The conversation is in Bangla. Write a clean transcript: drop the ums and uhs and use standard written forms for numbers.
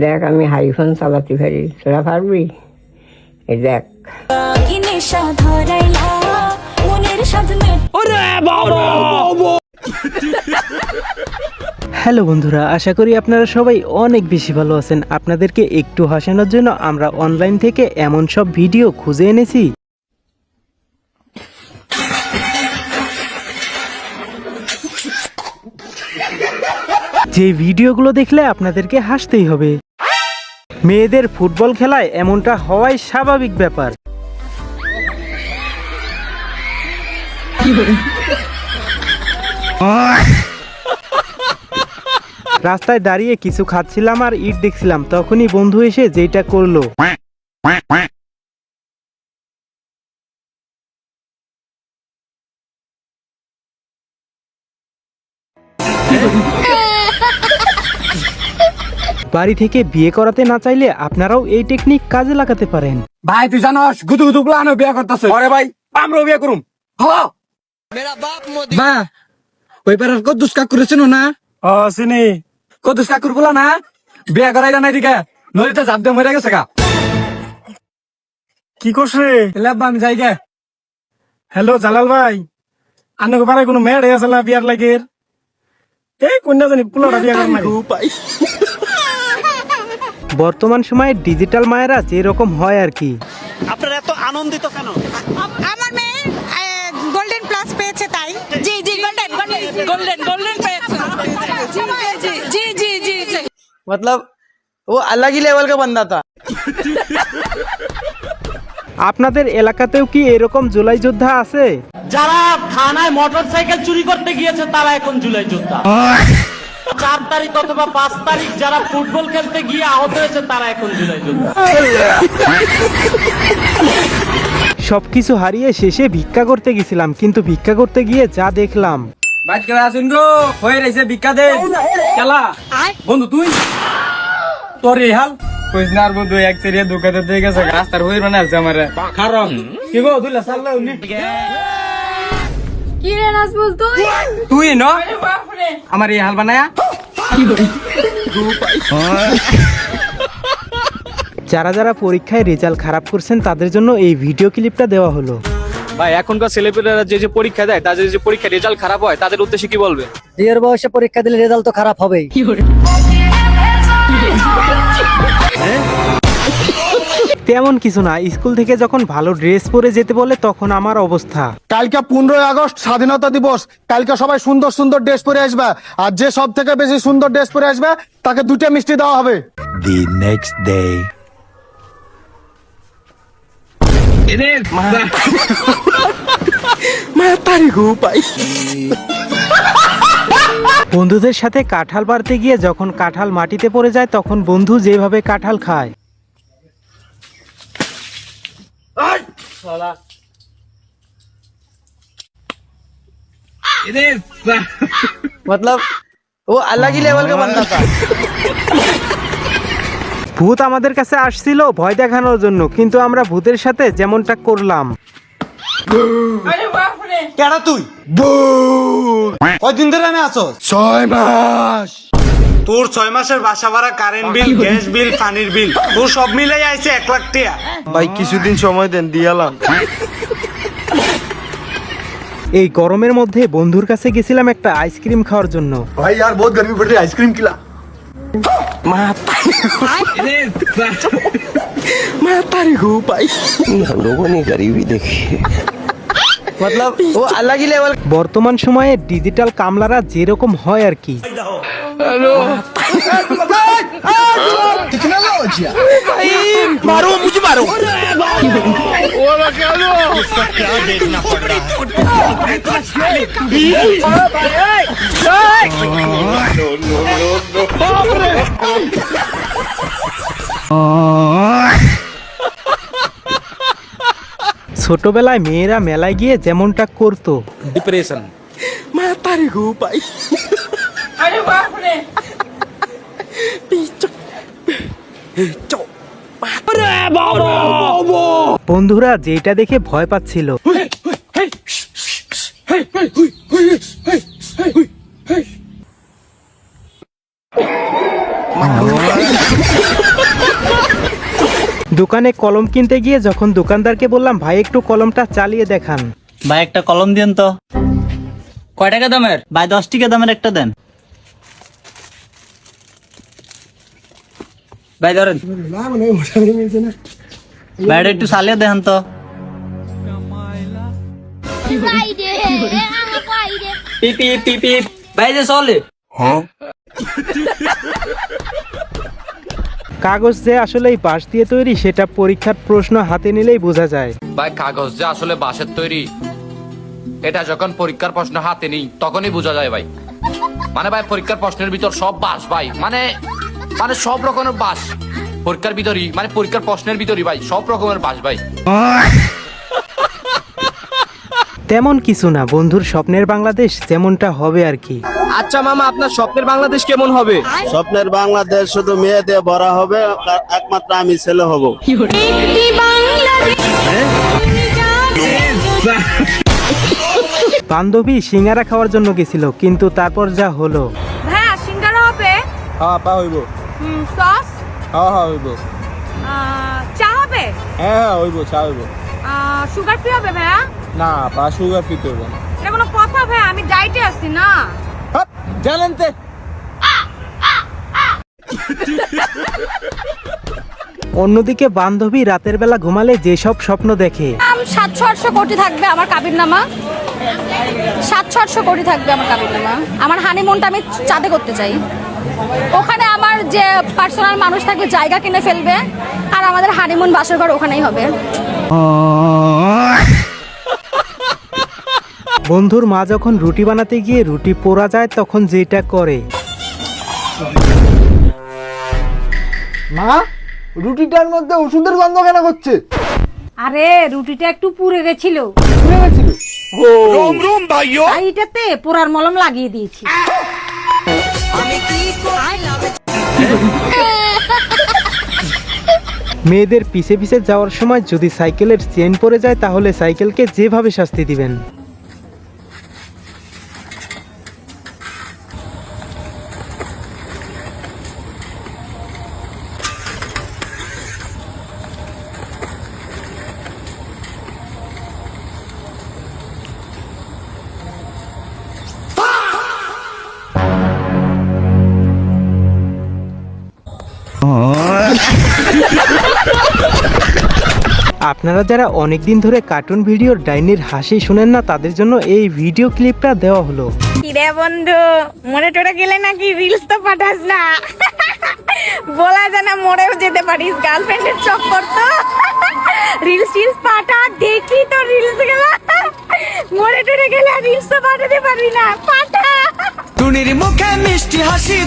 দেখ আমি হাইফোন চালাতে পারি, তোরা পারবি? এই দেখ। হ্যালো বন্ধুরা, আশা করি আপনারা সবাই অনেক বেশি ভালো আছেন। আপনাদেরকে একটু হাসানোর জন্য আমরা অনলাইন থেকে এমন সব ভিডিও খুঁজে এনেছি যে ভিডিওগুলো দেখলে আপনাদেরকে হাসতেই হবে। মেয়েদের ফুটবল খেলায় এমনটা হওয়াই স্বাভাবিক ব্যাপার। রাস্তায় দাঁড়িয়ে কিছু খাচ্ছিলাম আর ইট দেখছিলাম, তখনই বন্ধু এসে যেটা করলো। বাড়ি থেকে বিয়ে করাতে না চাইলে আপনারাও এই টেকনিক কাজে লাগাতে পারেন। ভাই তুই জানোস গুদু গুদু প্লানো বিয়ে করতেছে। আরে ভাই আমরাও বিয়ে করুম। হ্যাঁ মেরা বাপ মোদি। মা ওই পারার কদ্দুস কাকুর চিনো না? চিনি। কদ্দুস কাকুর বলা না বিয়ে করাইলা নাই দিকে নদীতে ঝাঁপ দিয়ে মরে গেছে গা। কি করছে? লেব্বা আমি যাই গে। হ্যালো জালাল ভাই, আনকে পারে কোনো মেয়ে আছে না বিয়ার লাগে? এই কন্যা জানি পুলাটা বিয়া করে মারি। বর্তমান সময়ে ডিজিটাল মায়েরা যেরকম হয় আর কি। আপনারা এত আনন্দিত কেন? আমার মেয়ে গোল্ডেন প্লাস পেয়েছে তাই। জি জি গোল্ডেন পেয়েছে। জি জি জি জি मतलब वो अलग ही लेवल का बंदा था। আপনাদের এলাকাতেও কি এরকম জুলাই যোদ্ধা আছে? যারা থানায় মোটরসাইকেল চুরি করতে গিয়েছে তারা এখন জুলাই যোদ্ধা। 4 তারিখ অথবা 5 তারিখ যারা ফুটবল খেলতে গিয়ে আহত হয়েছে তারা এখন জুলাই যোদ্ধা। সবকিছু হারিয়ে শেষে ভিক্ষা করতে গেছিলাম, কিন্তু ভিক্ষা করতে গিয়ে যা দেখলাম। বাইট করে আসুন গো হয়ে রইছে ভিক্ষা দে। খেলা বন্ধু তুই তোর এই হাল কইস না আর বন্ধু এক সেরিয়া দোকানে দিয়ে গেছে রাস্তার হই বানাইছে আমারে খারাপ কি গো দুলা সাল্লা উনি কি রে নাজবুল তুই ন আমার এই হাল বানায়া যারা যারা পরীক্ষায় রেজাল্ট খারাপ করছেন তাদের জন্য এই ভিডিও ক্লিপটা দেওয়া হলো। ভাই এখনকার ছেলেপেলেরা যে পরীক্ষা দেয় তাদের যে পরীক্ষা রেজাল্ট খারাপ হয় তাদের উদ্দেশ্যে কি বলবে? বিয়ের বয়সে পরীক্ষা দিলে রেজাল্ট তো খারাপ হবেই। তেমন কিছু না, স্কুল থেকে যখন ভালো ড্রেস পরে যেতে বলে তখন আমার অবস্থা। কালকে 15 আগস্ট স্বাধীনতা দিবস, কালকে সবাই সুন্দর সুন্দর ড্রেস পরে আসবে, আর যে সব থেকে বেশি সুন্দর ড্রেস পরে আসবে তাকে 2টা মিষ্টি দেওয়া হবে। The next day. বন্ধুদের সাথে কাঁঠাল পাড়তে গিয়ে যখন কাঁঠাল মাটিতে পড়ে যায় তখন বন্ধু যেভাবে কাঁঠাল খায়। मतलब वो अलग ही लेवल का बंदा था। ভূত আমাদের কাছে আসছিল ভয় দেখানোর জন্য, কিন্তু আমরা ভূতের সাথে যেমনটা করলাম। কেডা তুই কয়দিন ধরে না আছো? 6 মাস। তোর 6 মাসের বাসা ভাড়া, কারেন্ট বিল, গ্যাস বিল, পানির বিল, তোর সব মিলাই আইছে 1 লাখ টাকা। ভাই কিছুদিন সময় দেন, দিয়ালাম। এই গরমের মধ্যে বন্ধুর কাছে গেছিলাম একটা আইসক্রিম খাওয়ার জন্য। भाई यार बहुत गर्मी पड़ रही है, आइसक्रीम खिला। हम लोगों ने गरीबी देखी है। मतलब वो अलग ही लेवल। বর্তমান সময়ে ডিজিটাল কামলারা যেরকম হয় আর কি। मारो मुझे मारो। ছোটবেলায় মেয়েরা মেলায় গিয়ে যেমনটা করতো। ডিপ্রেশন। বন্ধুরা যেটা দেখে ভয় পাচ্ছিল। দোকানে কলম কিনতে গিয়ে যখন দোকানদারকে বললাম ভাই একটু কলমটা চালিয়ে দেখান, ভাই একটা কলম দেন তো। কয় টাকা দামের? ভাই 10 টাকা দামের একটা দেন। ভাই ধরেন। ভাই এটা একটু চালিয়ে দেখান তো। পিপি পিপি ভাই যে চলে। কাগজ যে আসলে এই বাঁশ দিয়ে তৈরি সেটা পরীক্ষার প্রশ্ন হাতে নিলেই বোঝা যায়। ভাই কাগজ যে আসলে বাঁশের তৈরি এটা যখন পরীক্ষার প্রশ্ন হাতে নিই তখনই বোঝা যায় ভাই। মানে ভাই পরীক্ষার প্রশ্নের ভিতর সব বাঁশ ভাই, মানে সব রকমের বাঁশ পরীক্ষার ভিতরই, মানে পরীক্ষার প্রশ্নের ভিতরই ভাই সব রকমের বাঁশ ভাই। তেমন কিছু না, বন্ধুর স্বপ্নের বাংলাদেশ যেমনটা হবে আর কি। আচ্ছা মামা, আপনার স্বপ্নের বাংলাদেশ কেমন হবে? স্বপ্নের বাংলাদেশ শুধু মেয়ে দিয়ে ভরা হবে, একমাত্র আমি ছেলে হব। বান্ধবী সিঙ্গারা খাওয়ার জন্য গেছিল, কিন্তু তারপর যা হলো। হ্যাঁ সিঙ্গারা হবে। হ্যাঁ পা হইব। সস। হ্যাঁ হ্যাঁ হইব। চা হবে। হ্যাঁ হইব, চা হইব। সুগার ফ্রি হবে ভাইয়া? না পা সুগার ফ্রি হইব না। এটা কোনো কথা ভাইয়া, আমি ডায়েটে আছি না। জানেন তে অন্যদিকে বান্ধবী রাতের বেলা ঘুমালে যেসব স্বপ্ন দেখে। 700-800 কোটি থাকবে আমার কাবির নামা। 700-800 কোটি থাকবে আমার কাবির নামা। আমার হানিমুনটা আমি চাঁদে করতে চাই। ওখানে আমার যে পার্সোনাল মানুষ থাকবে জায়গা কিনে ফেলবে, আর আমাদের হানিমুন বাসর ঘর ওখানেই হবে। বন্ধুর মা যখন রুটি বানাতে গিয়ে রুটি পোড়া যায় তখন যেটা করে। মা, রুটিটার মধ্যে ওষুধের গন্ধ কেন করছে? আরে রুটিটা একটু পুড়ে গেছিল, পুড়ে গেছিল। তাই এটাতে পোড়ার মলম লাগিয়ে দিয়েছি। মেয়েদের পিছে পিছে যাওয়ার সময় যদি সাইকেলের চেন পড়ে যায় তাহলে সাইকেলকে যেভাবে শাস্তি দিবেন। আপনারা যারা অনেকদিন ধরে কার্টুন ভিডিওর ডাইনির হাসি শুনেন না, তাদের জন্য এই ভিডিও ক্লিপটা দেওয়া হলো। কিরে বন্ধু, মরে টরে গেলে নাকি রিলস তো পাঠাস না? বলা যায় না মরেও যেতে পারিস, গার্লফ্রেন্ডের চক্কর তো। রিলস পাঠা, দেখি তো রিলস গুলো। মরে টরে গেলে রিলস তো পাঠাতে পারবি না, পাঠা। টুনির মুখে মিষ্টি হাসি।